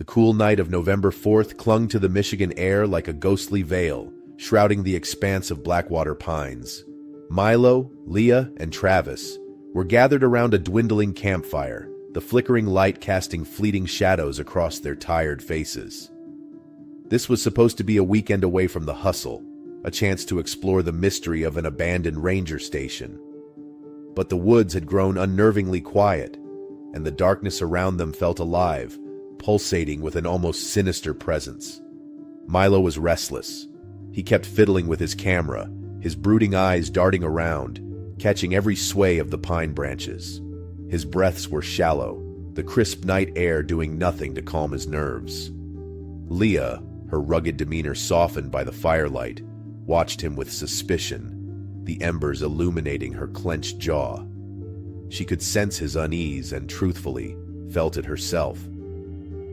The cool night of November 4th clung to the Michigan air like a ghostly veil, shrouding the expanse of Blackwater pines. Milo, Leah, and Travis were gathered around a dwindling campfire, the flickering light casting fleeting shadows across their tired faces. This was supposed to be a weekend away from the hustle, a chance to explore the mystery of an abandoned ranger station. But the woods had grown unnervingly quiet, and the darkness around them felt alive, pulsating with an almost sinister presence. Milo was restless. He kept fiddling with his camera, his brooding eyes darting around, catching every sway of the pine branches. His breaths were shallow, the crisp night air doing nothing to calm his nerves. Leah, her rugged demeanor softened by the firelight, watched him with suspicion, the embers illuminating her clenched jaw. She could sense his unease and, truthfully, felt it herself.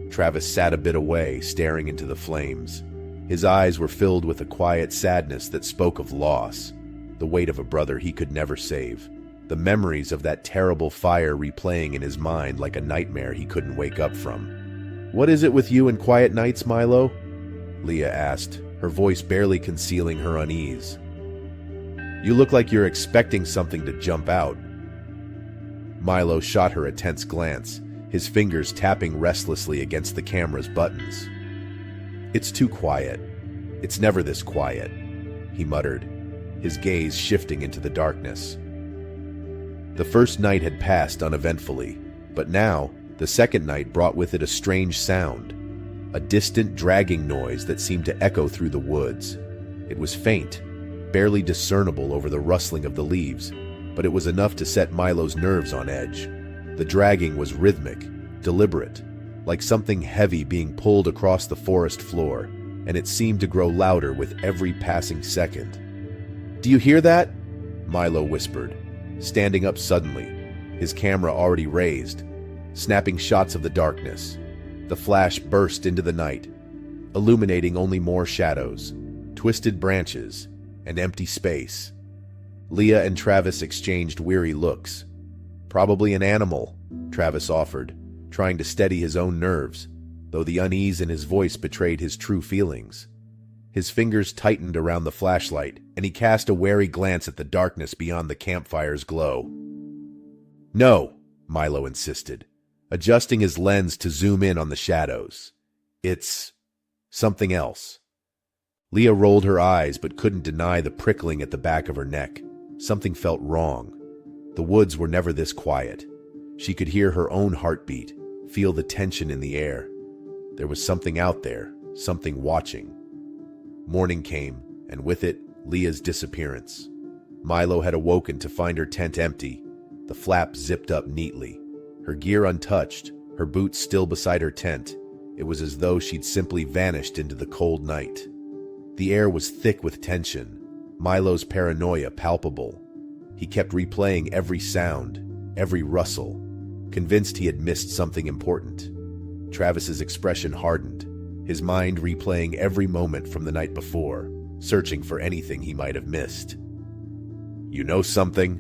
Travis sat a bit away, staring into the flames. His eyes were filled with a quiet sadness that spoke of loss, the weight of a brother he could never save, the memories of that terrible fire replaying in his mind like a nightmare he couldn't wake up from. "What is it with you and quiet nights, Milo?" Leah asked, her voice barely concealing her unease. "You look like you're expecting something to jump out." Milo shot her a tense glance, his fingers tapping restlessly against the camera's buttons. "It's too quiet. It's never this quiet," he muttered, his gaze shifting into the darkness. The first night had passed uneventfully, but now, the second night brought with it a strange sound, a distant dragging noise that seemed to echo through the woods. It was faint, barely discernible over the rustling of the leaves, but it was enough to set Milo's nerves on edge. The dragging was rhythmic, deliberate, like something heavy being pulled across the forest floor, and it seemed to grow louder with every passing second. "Do you hear that?" Milo whispered, standing up suddenly, his camera already raised, snapping shots of the darkness. The flash burst into the night, illuminating only more shadows, twisted branches, and empty space. Leah and Travis exchanged weary looks. "Probably an animal," Travis offered, trying to steady his own nerves, though the unease in his voice betrayed his true feelings. His fingers tightened around the flashlight, and he cast a wary glance at the darkness beyond the campfire's glow. "No," Milo insisted, adjusting his lens to zoom in on the shadows. "It's something else." Leah rolled her eyes but couldn't deny the prickling at the back of her neck. Something felt wrong. The woods were never this quiet. She could hear her own heartbeat, feel the tension in the air. There was something out there, something watching. Morning came, and with it, Leah's disappearance. Milo had awoken to find her tent empty, the flap zipped up neatly. Her gear untouched, her boots still beside her tent. It was as though she'd simply vanished into the cold night. The air was thick with tension, Milo's paranoia palpable. He kept replaying every sound, every rustle, convinced he had missed something important. Travis's expression hardened, his mind replaying every moment from the night before, searching for anything he might have missed. "You know something?"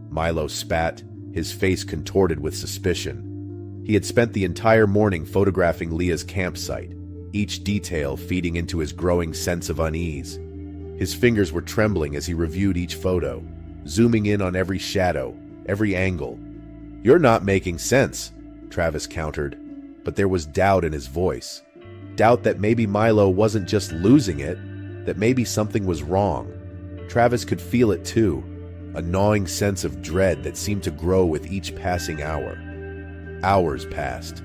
Milo spat, his face contorted with suspicion. He had spent the entire morning photographing Leah's campsite, each detail feeding into his growing sense of unease. His fingers were trembling as he reviewed each photo, zooming in on every shadow, every angle. "You're not making sense," Travis countered, but there was doubt in his voice. Doubt that maybe Milo wasn't just losing it, that maybe something was wrong. Travis could feel it too, a gnawing sense of dread that seemed to grow with each passing hour. Hours passed.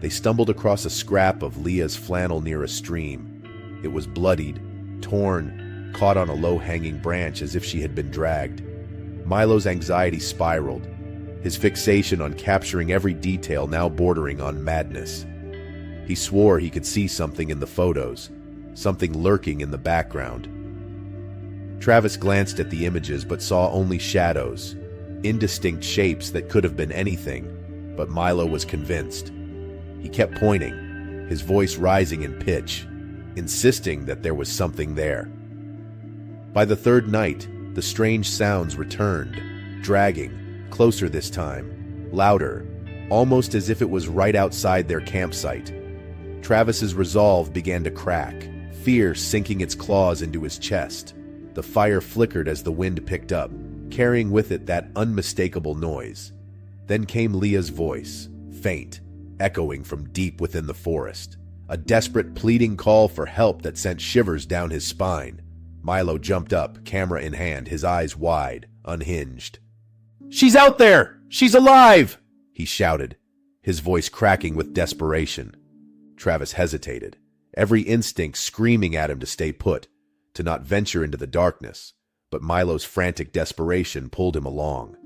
They stumbled across a scrap of Leah's flannel near a stream. It was bloodied, torn, caught on a low-hanging branch as if she had been dragged. Milo's anxiety spiraled, his fixation on capturing every detail now bordering on madness. He swore he could see something in the photos, something lurking in the background. Travis glanced at the images but saw only shadows, indistinct shapes that could have been anything, but Milo was convinced. He kept pointing, his voice rising in pitch, insisting that there was something there. By the third night, the strange sounds returned, dragging, closer this time, louder, almost as if it was right outside their campsite. Travis's resolve began to crack, fear sinking its claws into his chest. The fire flickered as the wind picked up, carrying with it that unmistakable noise. Then came Leah's voice, faint, echoing from deep within the forest. A desperate, pleading call for help that sent shivers down his spine. Milo jumped up, camera in hand, his eyes wide, unhinged. "She's out there! She's alive!" he shouted, his voice cracking with desperation. Travis hesitated, every instinct screaming at him to stay put, to not venture into the darkness, but Milo's frantic desperation pulled him along.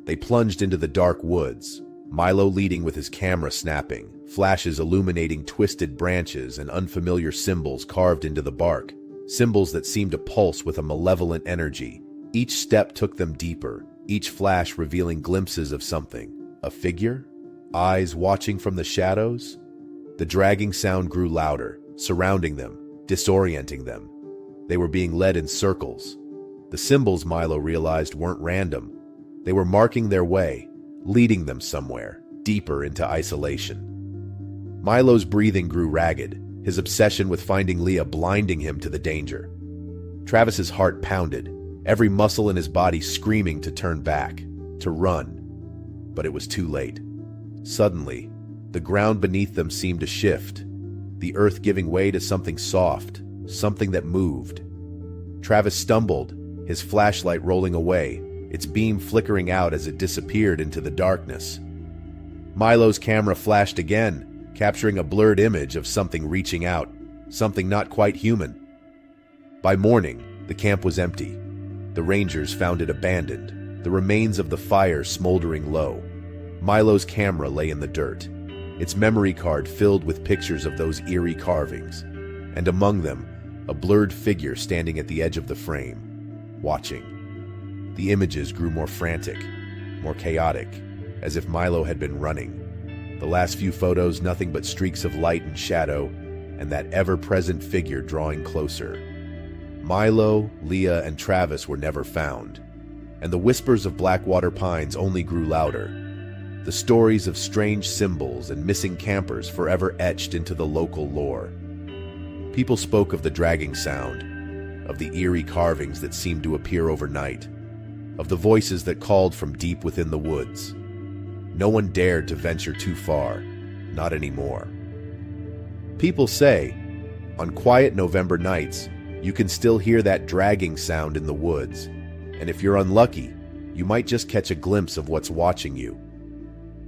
They plunged into the dark woods, Milo leading with his camera snapping, flashes illuminating twisted branches and unfamiliar symbols carved into the bark, symbols that seemed to pulse with a malevolent energy. Each step took them deeper, each flash revealing glimpses of something. A figure? Eyes watching from the shadows? The dragging sound grew louder, surrounding them, disorienting them. They were being led in circles. The symbols, Milo realized, weren't random. They were marking their way, leading them somewhere, deeper into isolation. Milo's breathing grew ragged, his obsession with finding Leah blinding him to the danger. Travis's heart pounded, every muscle in his body screaming to turn back, to run. But it was too late. Suddenly, the ground beneath them seemed to shift, the earth giving way to something soft, something that moved. Travis stumbled, his flashlight rolling away, its beam flickering out as it disappeared into the darkness. Milo's camera flashed again, capturing a blurred image of something reaching out, something not quite human. By morning, the camp was empty. The Rangers found it abandoned, the remains of the fire smoldering low. Milo's camera lay in the dirt, its memory card filled with pictures of those eerie carvings, and among them, a blurred figure standing at the edge of the frame, watching. The images grew more frantic, more chaotic, as if Milo had been running. The last few photos, nothing but streaks of light and shadow, and that ever-present figure drawing closer. Milo, Leah, and Travis were never found, and the whispers of Blackwater Pines only grew louder. The stories of strange symbols and missing campers forever etched into the local lore. People spoke of the dragging sound, of the eerie carvings that seemed to appear overnight, of the voices that called from deep within the woods. No one dared to venture too far, not anymore. People say, on quiet November nights, you can still hear that dragging sound in the woods, and if you're unlucky, you might just catch a glimpse of what's watching you.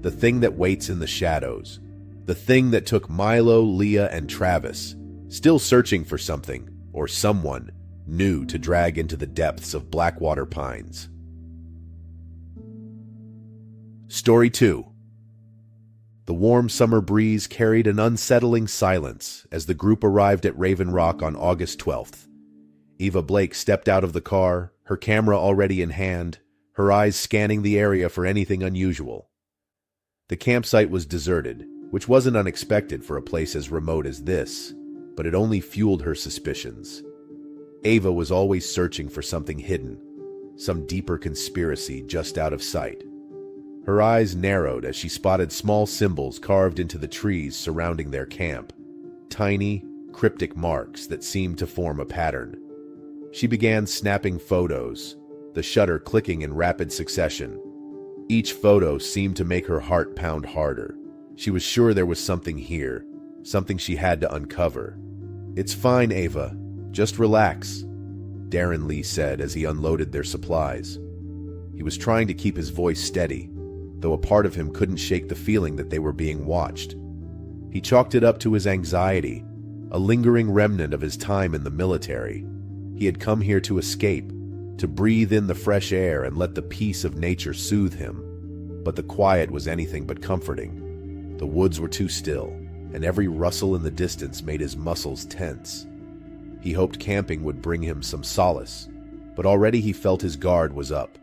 The thing that waits in the shadows, the thing that took Milo, Leah, and Travis, still searching for something, or someone, new to drag into the depths of Blackwater Pines. Story 2. The warm summer breeze carried an unsettling silence as the group arrived at Raven Rock on August 12th. Eva Blake stepped out of the car, her camera already in hand, her eyes scanning the area for anything unusual. The campsite was deserted, which wasn't unexpected for a place as remote as this, but it only fueled her suspicions. Ava was always searching for something hidden, some deeper conspiracy just out of sight. Her eyes narrowed as she spotted small symbols carved into the trees surrounding their camp, tiny, cryptic marks that seemed to form a pattern. She began snapping photos, the shutter clicking in rapid succession. Each photo seemed to make her heart pound harder. She was sure there was something here, something she had to uncover. "It's fine, Ava. Just relax," Darren Lee said as he unloaded their supplies. He was trying to keep his voice steady, though a part of him couldn't shake the feeling that they were being watched. He chalked it up to his anxiety, a lingering remnant of his time in the military. He had come here to escape, to breathe in the fresh air and let the peace of nature soothe him. But the quiet was anything but comforting. The woods were too still, and every rustle in the distance made his muscles tense. He hoped camping would bring him some solace, but already he felt his guard was up,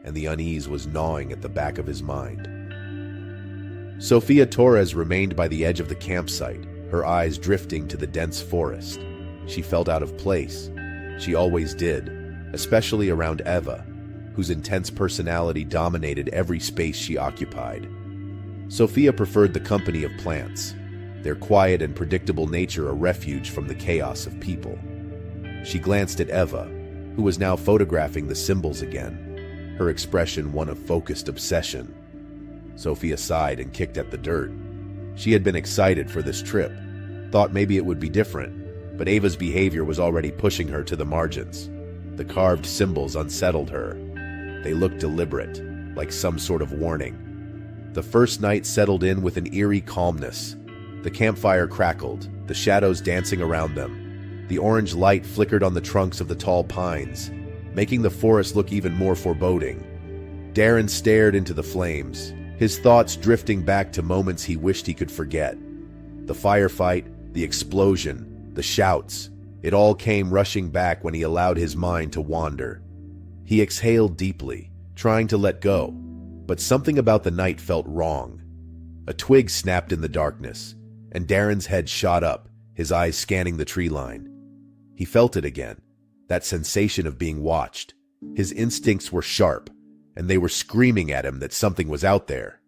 and the unease was gnawing at the back of his mind. Sofia Torres remained by the edge of the campsite, her eyes drifting to the dense forest. She felt out of place. She always did, especially around Eva, whose intense personality dominated every space she occupied. Sophia preferred the company of plants, their quiet and predictable nature a refuge from the chaos of people. She glanced at Eva, who was now photographing the symbols again, her expression one of focused obsession. Sophia sighed and kicked at the dirt. She had been excited for this trip, thought maybe it would be different, but Eva's behavior was already pushing her to the margins. The carved symbols unsettled her. They looked deliberate, like some sort of warning. The first night settled in with an eerie calmness. The campfire crackled, the shadows dancing around them. The orange light flickered on the trunks of the tall pines, making the forest look even more foreboding. Darren stared into the flames, his thoughts drifting back to moments he wished he could forget. The firefight, the explosion, the shouts, it all came rushing back when he allowed his mind to wander. He exhaled deeply, trying to let go, but something about the night felt wrong. A twig snapped in the darkness, and Darren's head shot up, his eyes scanning the tree line. He felt it again, that sensation of being watched. His instincts were sharp, and they were screaming at him that something was out there.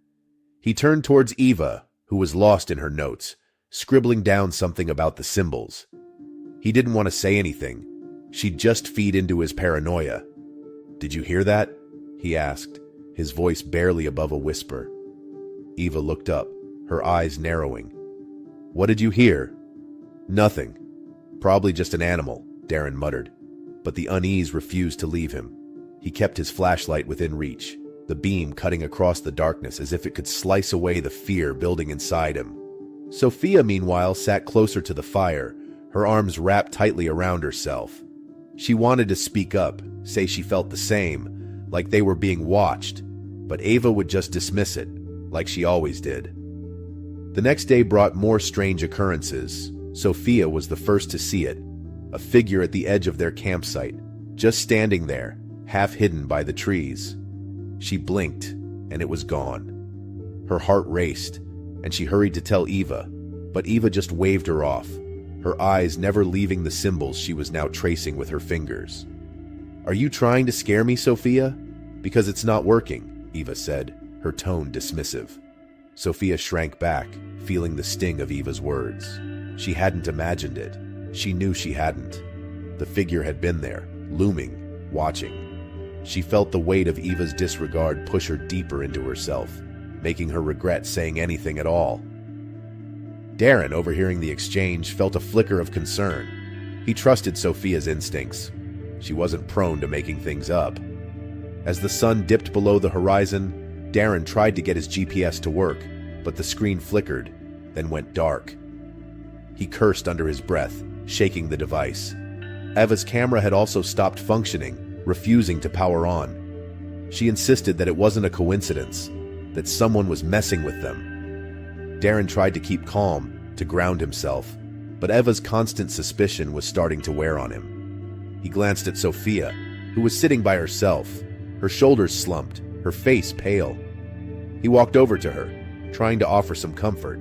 He turned towards Eva, who was lost in her notes, scribbling down something about the symbols. He didn't want to say anything. She'd just feed into his paranoia. "Did you hear that?" he asked, his voice barely above a whisper. Eva looked up, her eyes narrowing. "What did you hear?" "Nothing. Probably just an animal," Darren muttered. But the unease refused to leave him. He kept his flashlight within reach, the beam cutting across the darkness as if it could slice away the fear building inside him. Sophia, meanwhile, sat closer to the fire, her arms wrapped tightly around herself. She wanted to speak up, say she felt the same, like they were being watched, but Eva would just dismiss it, like she always did. The next day brought more strange occurrences. Sophia was the first to see it, a figure at the edge of their campsite, just standing there, half hidden by the trees. She blinked, and it was gone. Her heart raced, and she hurried to tell Eva, but Eva just waved her off, her eyes never leaving the symbols she was now tracing with her fingers. "Are you trying to scare me, Sophia? Because it's not working," Eva said, her tone dismissive. Sophia shrank back, feeling the sting of Eva's words. She hadn't imagined it. She knew she hadn't. The figure had been there, looming, watching. She felt the weight of Eva's disregard push her deeper into herself, making her regret saying anything at all. Darren, overhearing the exchange, felt a flicker of concern. He trusted Sophia's instincts. She wasn't prone to making things up. As the sun dipped below the horizon, Darren tried to get his GPS to work, but the screen flickered, then went dark. He cursed under his breath, shaking the device. Eva's camera had also stopped functioning, refusing to power on. She insisted that it wasn't a coincidence, that someone was messing with them. Darren tried to keep calm, to ground himself, but Eva's constant suspicion was starting to wear on him. He glanced at Sophia, who was sitting by herself, her shoulders slumped, her face pale. He walked over to her, trying to offer some comfort.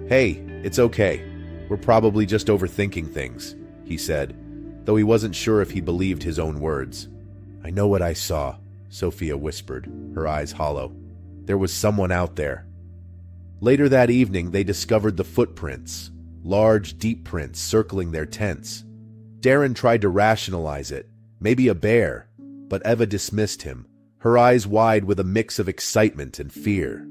"Hey, it's okay. We're probably just overthinking things," he said, though he wasn't sure if he believed his own words. "I know what I saw," Sophia whispered, her eyes hollow. "There was someone out there." Later that evening, they discovered the footprints, large, deep prints circling their tents. Darren tried to rationalize it, maybe a bear, but Eva dismissed him, her eyes wide with a mix of excitement and fear.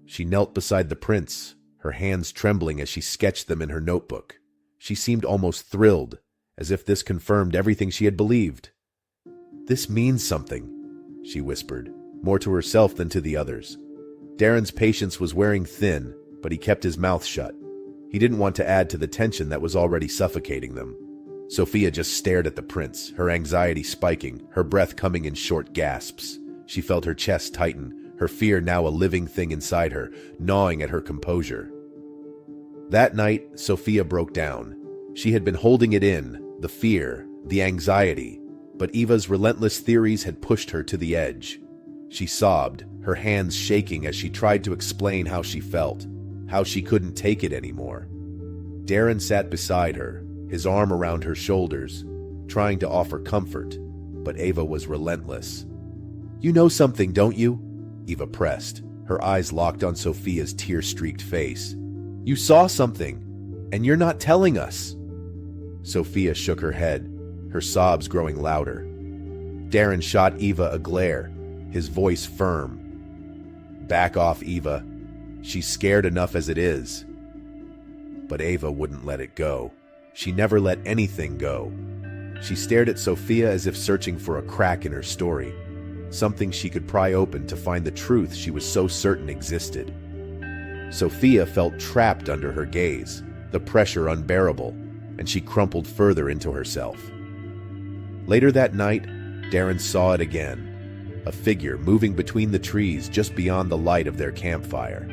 She knelt beside the prints, her hands trembling as she sketched them in her notebook. She seemed almost thrilled, as if this confirmed everything she had believed. "This means something," she whispered, more to herself than to the others. Darren's patience was wearing thin, but he kept his mouth shut. He didn't want to add to the tension that was already suffocating them. Sophia just stared at the prints, her anxiety spiking, her breath coming in short gasps. She felt her chest tighten, her fear now a living thing inside her, gnawing at her composure. That night, Sophia broke down. She had been holding it in, the fear, the anxiety, but Eva's relentless theories had pushed her to the edge. She sobbed, her hands shaking as she tried to explain how she felt, how she couldn't take it anymore. Darren sat beside her, his arm around her shoulders, trying to offer comfort, but Eva was relentless. "You know something, don't you?" Eva pressed, her eyes locked on Sophia's tear-streaked face. You saw something, and you're not telling us." Sophia shook her head, her sobs growing louder. Darren shot Eva a glare, his voice firm. "Back off, Eva. She's scared enough as it is." But Eva wouldn't let it go. She never let anything go. She stared at Sophia as if searching for a crack in her story, something she could pry open to find the truth she was so certain existed. Sophia felt trapped under her gaze, the pressure unbearable, and she crumpled further into herself. Later that night, Darren saw it again, a figure moving between the trees just beyond the light of their campfire.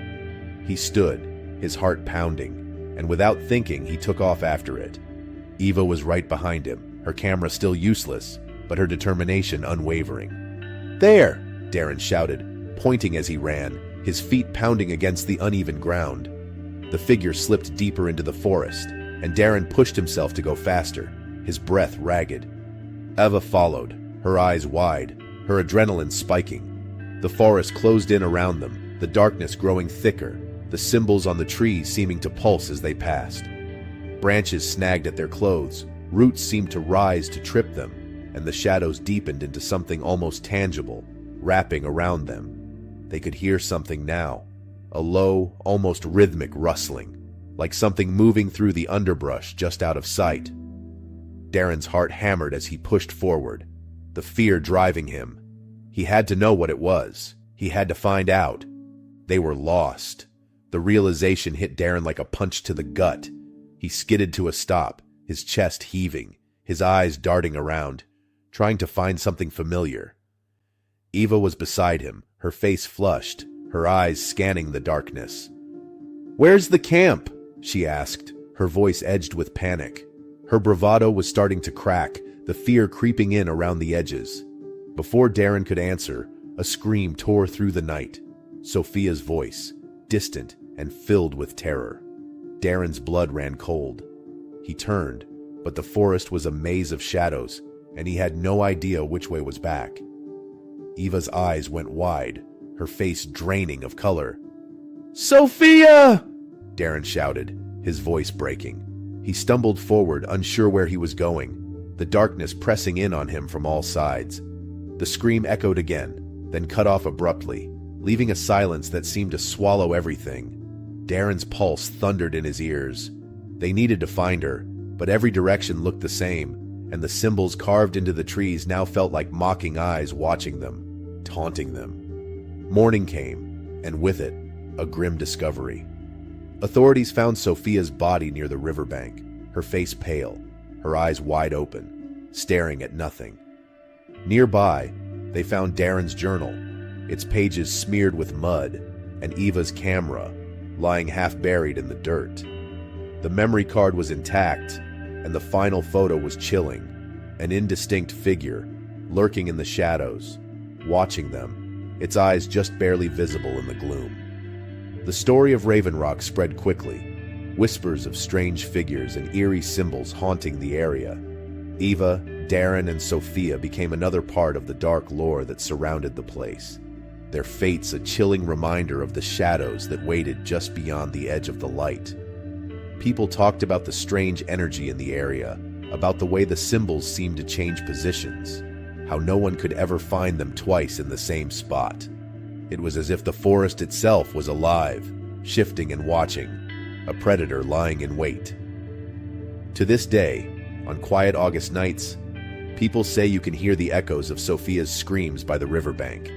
He stood, his heart pounding, and without thinking, he took off after it. Eva was right behind him, her camera still useless, but her determination unwavering. "There!" Darren shouted, pointing as he ran, his feet pounding against the uneven ground. The figure slipped deeper into the forest, and Darren pushed himself to go faster, his breath ragged. Eva followed, her eyes wide, her adrenaline spiking. The forest closed in around them, the darkness growing thicker, the symbols on the trees seeming to pulse as they passed. Branches snagged at their clothes, roots seemed to rise to trip them, and the shadows deepened into something almost tangible, wrapping around them. They could hear something now, a low, almost rhythmic rustling, like something moving through the underbrush just out of sight. Darren's heart hammered as he pushed forward, the fear driving him. He had to know what it was. He had to find out. They were lost. The realization hit Darren like a punch to the gut. He skidded to a stop, his chest heaving, his eyes darting around, trying to find something familiar. Eva was beside him, her face flushed, her eyes scanning the darkness. "Where's the camp?" she asked, her voice edged with panic. Her bravado was starting to crack, the fear creeping in around the edges. Before Darren could answer, a scream tore through the night. Sophia's voice, distant and filled with terror. Darren's blood ran cold. He turned, but the forest was a maze of shadows, and he had no idea which way was back. Eva's eyes went wide, her face draining of color. "Sophia!" Darren shouted, his voice breaking. He stumbled forward, unsure where he was going, the darkness pressing in on him from all sides. The scream echoed again, then cut off abruptly, leaving a silence that seemed to swallow everything. Darren's pulse thundered in his ears. They needed to find her, but every direction looked the same, and the symbols carved into the trees now felt like mocking eyes watching them, taunting them. Morning came, and with it, a grim discovery. Authorities found Sophia's body near the riverbank, her face pale, her eyes wide open, staring at nothing. Nearby, they found Darren's journal, its pages smeared with mud, and Eva's camera, lying half buried in the dirt. The memory card was intact, and the final photo was chilling, an indistinct figure, lurking in the shadows, watching them, its eyes just barely visible in the gloom. The story of Raven Rock spread quickly, whispers of strange figures and eerie symbols haunting the area. Eva, Darren, and Sophia became another part of the dark lore that surrounded the place. Their fates a chilling reminder of the shadows that waited just beyond the edge of the light. People talked about the strange energy in the area, about the way the symbols seemed to change positions, how no one could ever find them twice in the same spot. It was as if the forest itself was alive, shifting and watching, a predator lying in wait. To this day, on quiet August nights, people say you can hear the echoes of Sophia's screams by the riverbank,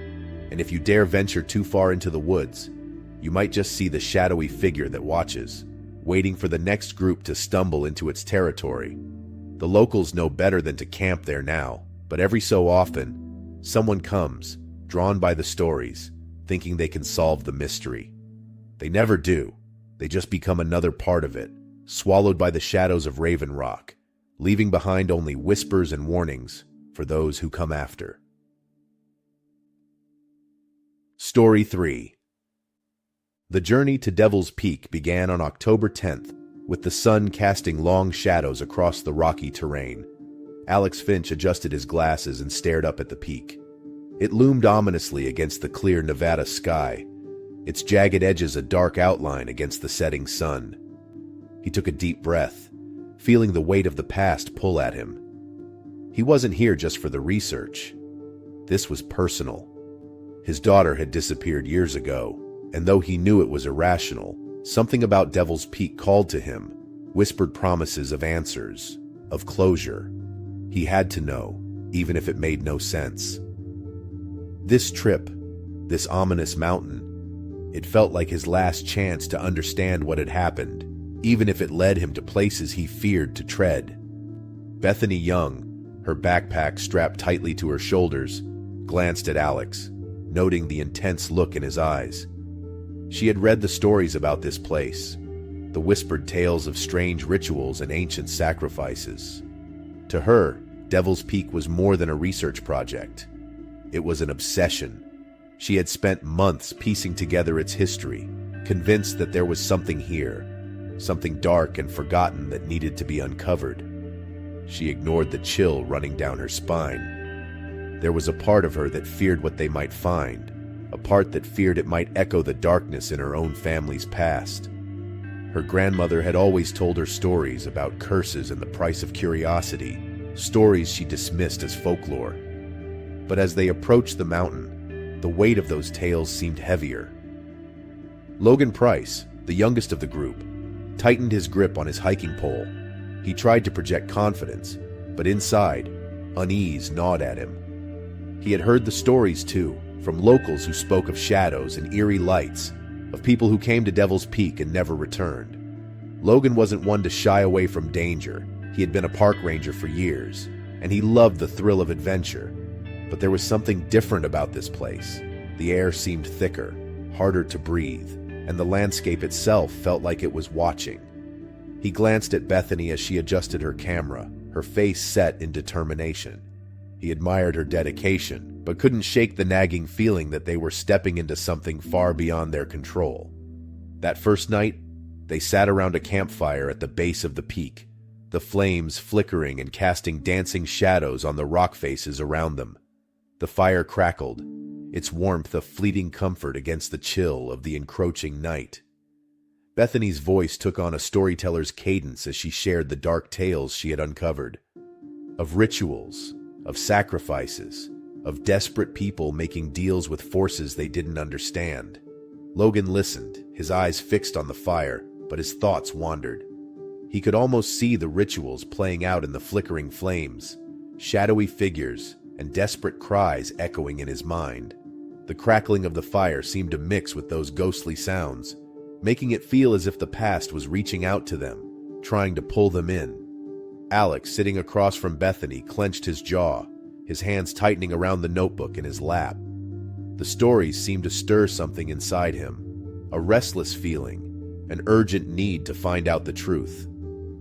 and if you dare venture too far into the woods, you might just see the shadowy figure that watches, waiting for the next group to stumble into its territory. The locals know better than to camp there now, but every so often, someone comes, drawn by the stories, thinking they can solve the mystery. They never do. They just become another part of it, swallowed by the shadows of Raven Rock, leaving behind only whispers and warnings for those who come after. Story 3. The journey to Devil's Peak began on October 10th, with the sun casting long shadows across the rocky terrain. Alex Finch adjusted his glasses and stared up at the peak. It loomed ominously against the clear Nevada sky, its jagged edges a dark outline against the setting sun. He took a deep breath, feeling the weight of the past pull at him. He wasn't here just for the research. This was personal. His daughter had disappeared years ago, and though he knew it was irrational, something about Devil's Peak called to him, whispered promises of answers, of closure. He had to know, even if it made no sense. This trip, this ominous mountain, it felt like his last chance to understand what had happened, even if it led him to places he feared to tread. Bethany Young, her backpack strapped tightly to her shoulders, glanced at Alex, noting the intense look in his eyes. She had read the stories about this place, the whispered tales of strange rituals and ancient sacrifices. To her, Devil's Peak was more than a research project. It was an obsession. She had spent months piecing together its history, convinced that there was something here, something dark and forgotten that needed to be uncovered. She ignored the chill running down her spine. There was a part of her that feared what they might find, a part that feared it might echo the darkness in her own family's past. Her grandmother had always told her stories about curses and the price of curiosity, stories she dismissed as folklore. But as they approached the mountain, the weight of those tales seemed heavier. Logan Price, the youngest of the group, tightened his grip on his hiking pole. He tried to project confidence, but inside, unease gnawed at him. He had heard the stories, too, from locals who spoke of shadows and eerie lights, of people who came to Devil's Peak and never returned. Logan wasn't one to shy away from danger. He had been a park ranger for years, and he loved the thrill of adventure. But there was something different about this place. The air seemed thicker, harder to breathe, and the landscape itself felt like it was watching. He glanced at Bethany as she adjusted her camera, her face set in determination. He admired her dedication, but couldn't shake the nagging feeling that they were stepping into something far beyond their control. That first night, they sat around a campfire at the base of the peak, the flames flickering and casting dancing shadows on the rock faces around them. The fire crackled, its warmth a fleeting comfort against the chill of the encroaching night. Bethany's voice took on a storyteller's cadence as she shared the dark tales she had uncovered. Of rituals, of sacrifices, of desperate people making deals with forces they didn't understand. Logan listened, his eyes fixed on the fire, but his thoughts wandered. He could almost see the rituals playing out in the flickering flames, shadowy figures and desperate cries echoing in his mind. The crackling of the fire seemed to mix with those ghostly sounds, making it feel as if the past was reaching out to them, trying to pull them in. Alex, sitting across from Bethany, clenched his jaw, his hands tightening around the notebook in his lap. The stories seemed to stir something inside him, a restless feeling, an urgent need to find out the truth.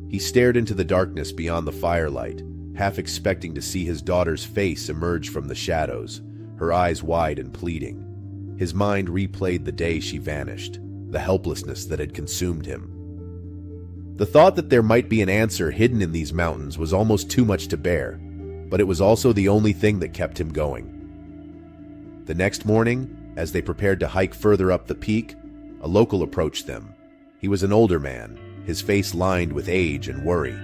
He stared into the darkness beyond the firelight, half expecting to see his daughter's face emerge from the shadows, her eyes wide and pleading. His mind replayed the day she vanished, the helplessness that had consumed him. The thought that there might be an answer hidden in these mountains was almost too much to bear, but it was also the only thing that kept him going. The next morning, as they prepared to hike further up the peak, a local approached them. He was an older man, his face lined with age and worry.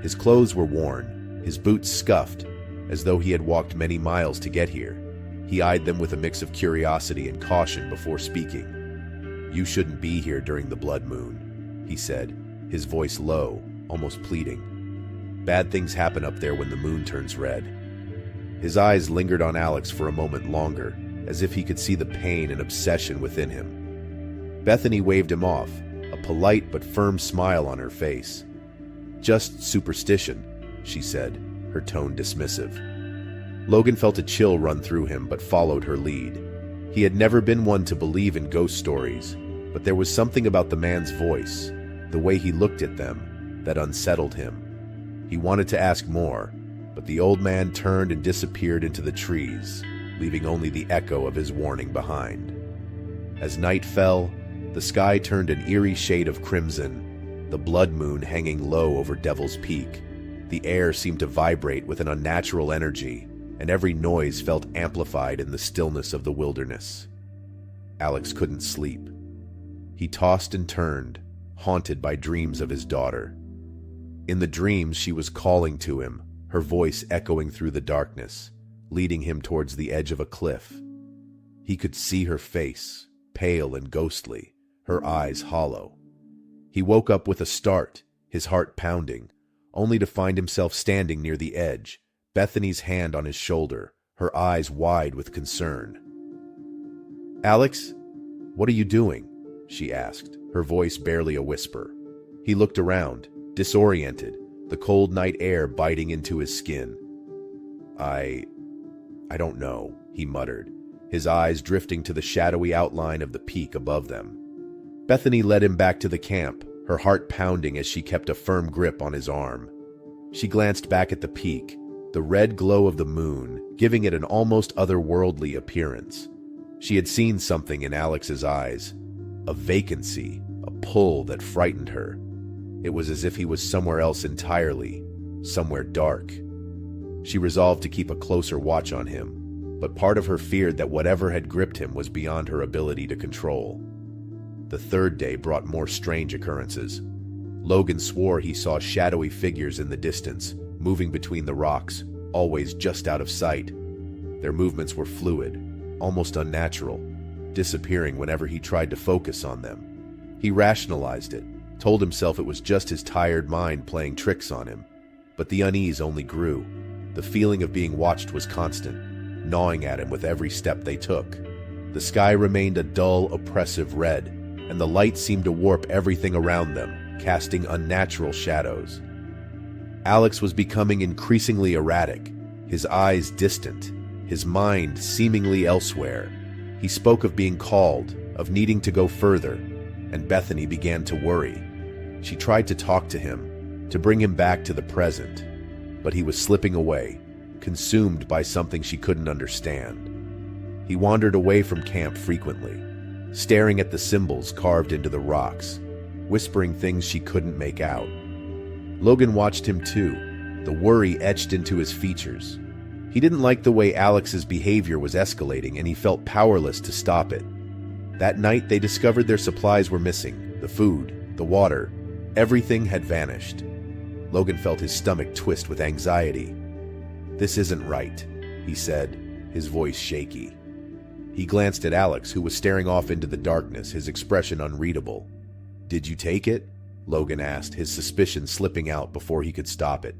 His clothes were worn, his boots scuffed, as though he had walked many miles to get here. He eyed them with a mix of curiosity and caution before speaking. "You shouldn't be here during the blood moon," he said, his voice low, almost pleading. "Bad things happen up there when the moon turns red." His eyes lingered on Alex for a moment longer, as if he could see the pain and obsession within him. Bethany waved him off, a polite but firm smile on her face. "Just superstition," she said, her tone dismissive. Logan felt a chill run through him but followed her lead. He had never been one to believe in ghost stories, but there was something about the man's voice, the way he looked at them, that unsettled him. He wanted to ask more, but the old man turned and disappeared into the trees, leaving only the echo of his warning behind. As night fell, the sky turned an eerie shade of crimson, the blood moon hanging low over Devil's Peak. The air seemed to vibrate with an unnatural energy, and every noise felt amplified in the stillness of the wilderness. Alex couldn't sleep. He tossed and turned, haunted by dreams of his daughter. In the dreams, she was calling to him, her voice echoing through the darkness, leading him towards the edge of a cliff. He could see her face, pale and ghostly, her eyes hollow. He woke up with a start, his heart pounding, only to find himself standing near the edge, Bethany's hand on his shoulder, her eyes wide with concern. "Alex, what are you doing?" she asked, her voice barely a whisper. He looked around, disoriented, the cold night air biting into his skin. I don't know," he muttered, his eyes drifting to the shadowy outline of the peak above them. Bethany led him back to the camp, her heart pounding as she kept a firm grip on his arm. She glanced back at the peak, the red glow of the moon, giving it an almost otherworldly appearance. She had seen something in Alex's eyes, a vacancy, a pull that frightened her. It was as if he was somewhere else entirely, somewhere dark. She resolved to keep a closer watch on him, but part of her feared that whatever had gripped him was beyond her ability to control. The third day brought more strange occurrences. Logan swore he saw shadowy figures in the distance, moving between the rocks, always just out of sight. Their movements were fluid, almost unnatural, disappearing whenever he tried to focus on them. He rationalized it, told himself it was just his tired mind playing tricks on him. But the unease only grew. The feeling of being watched was constant, gnawing at him with every step they took. The sky remained a dull, oppressive red, and the light seemed to warp everything around them, casting unnatural shadows. Alex was becoming increasingly erratic, his eyes distant, his mind seemingly elsewhere. He spoke of being called, of needing to go further, and Bethany began to worry. She tried to talk to him, to bring him back to the present, but he was slipping away, consumed by something she couldn't understand. He wandered away from camp frequently, staring at the symbols carved into the rocks, whispering things she couldn't make out. Logan watched him too, the worry etched into his features. He didn't like the way Alex's behavior was escalating, and he felt powerless to stop it. That night, they discovered their supplies were missing, the food, the water, everything had vanished. Logan felt his stomach twist with anxiety. "This isn't right," he said, his voice shaky. He glanced at Alex, who was staring off into the darkness, his expression unreadable. "Did you take it?" Logan asked, his suspicion slipping out before he could stop it.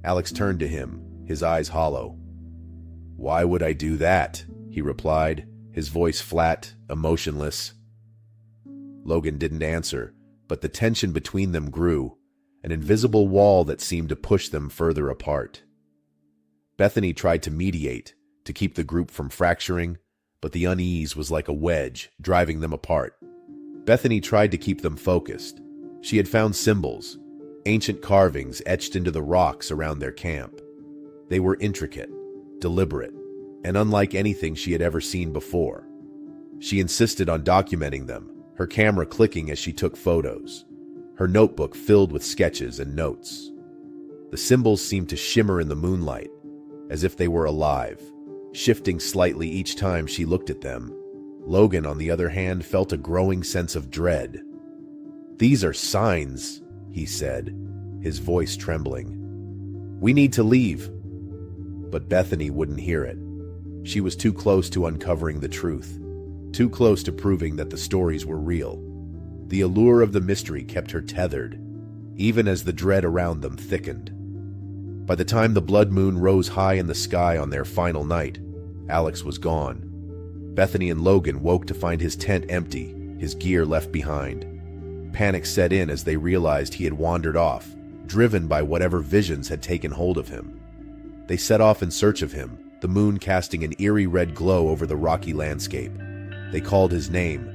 Alex turned to him, his eyes hollow. "Why would I do that?" he replied, his voice flat, emotionless. Logan didn't answer, but the tension between them grew, an invisible wall that seemed to push them further apart. Bethany tried to mediate, to keep the group from fracturing, but the unease was like a wedge, driving them apart. Bethany tried to keep them focused. She had found symbols, ancient carvings etched into the rocks around their camp. They were intricate, deliberate, and unlike anything she had ever seen before. She insisted on documenting them, her camera clicking as she took photos, her notebook filled with sketches and notes. The symbols seemed to shimmer in the moonlight, as if they were alive, shifting slightly each time she looked at them. Logan, on the other hand, felt a growing sense of dread. "These are signs," he said, his voice trembling. "We need to leave." But Bethany wouldn't hear it. She was too close to uncovering the truth, too close to proving that the stories were real. The allure of the mystery kept her tethered, even as the dread around them thickened. By the time the blood moon rose high in the sky on their final night, Alex was gone. Bethany and Logan woke to find his tent empty, his gear left behind. Panic set in as they realized he had wandered off, driven by whatever visions had taken hold of him. They set off in search of him, the moon casting an eerie red glow over the rocky landscape. They called his name,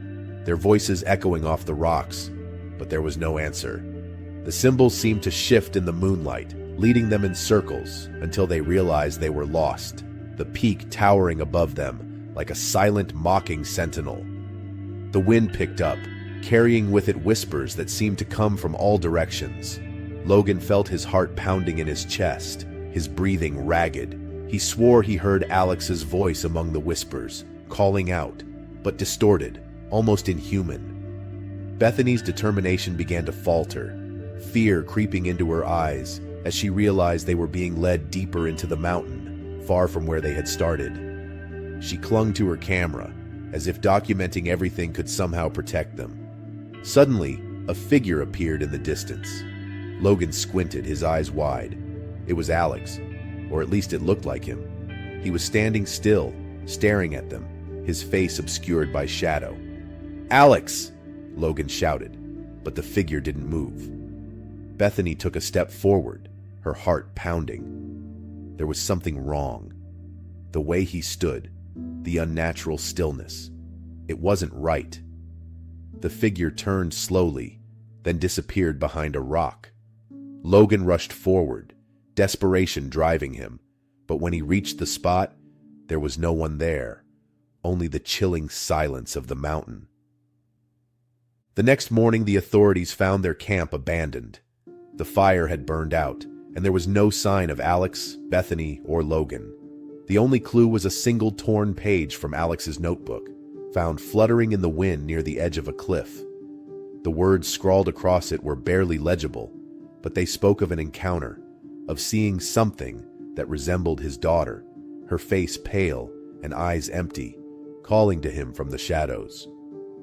their voices echoing off the rocks, but there was no answer. The symbols seemed to shift in the moonlight, leading them in circles until they realized they were lost, the peak towering above them like a silent, mocking sentinel. The wind picked up, carrying with it whispers that seemed to come from all directions. Logan felt his heart pounding in his chest, his breathing ragged. He swore he heard Alex's voice among the whispers, calling out, but distorted, almost inhuman. Bethany's determination began to falter, fear creeping into her eyes as she realized they were being led deeper into the mountain, far from where they had started. She clung to her camera, as if documenting everything could somehow protect them. Suddenly, a figure appeared in the distance. Logan squinted, his eyes wide. It was Alex, or at least it looked like him. He was standing still, staring at them, his face obscured by shadow. "Alex!" Logan shouted, but the figure didn't move. Bethany took a step forward, her heart pounding. There was something wrong. The way he stood, the unnatural stillness. It wasn't right. The figure turned slowly, then disappeared behind a rock. Logan rushed forward, desperation driving him, but when he reached the spot, there was no one there, only the chilling silence of the mountain. The next morning, the authorities found their camp abandoned. The fire had burned out, and there was no sign of Alex, Bethany, or Logan. The only clue was a single torn page from Alex's notebook, found fluttering in the wind near the edge of a cliff. The words scrawled across it were barely legible, but they spoke of an encounter, of seeing something that resembled his daughter, her face pale and eyes empty, calling to him from the shadows.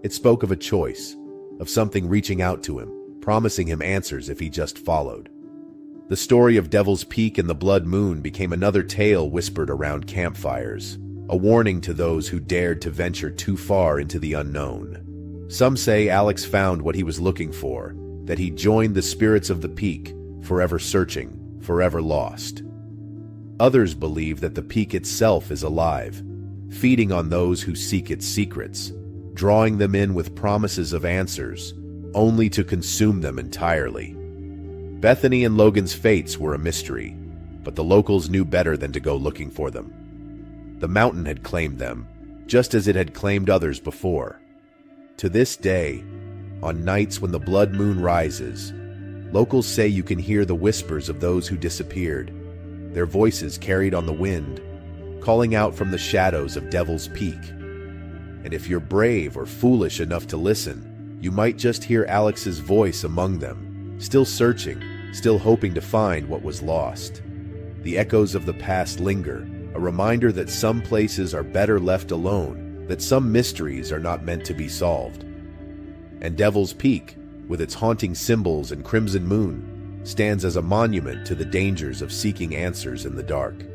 It spoke of a choice, of something reaching out to him, promising him answers if he just followed. The story of Devil's Peak and the Blood Moon became another tale whispered around campfires, a warning to those who dared to venture too far into the unknown. Some say Alex found what he was looking for, that he joined the spirits of the peak, forever searching, forever lost. Others believe that the peak itself is alive, feeding on those who seek its secrets, drawing them in with promises of answers, only to consume them entirely. Bethany and Logan's fates were a mystery, but the locals knew better than to go looking for them. The mountain had claimed them, just as it had claimed others before. To this day, on nights when the blood moon rises, locals say you can hear the whispers of those who disappeared, their voices carried on the wind, calling out from the shadows of Devil's Peak. And if you're brave or foolish enough to listen, you might just hear Alex's voice among them, still searching, still hoping to find what was lost. The echoes of the past linger, a reminder that some places are better left alone, that some mysteries are not meant to be solved. And Devil's Peak, with its haunting symbols and crimson moon, stands as a monument to the dangers of seeking answers in the dark.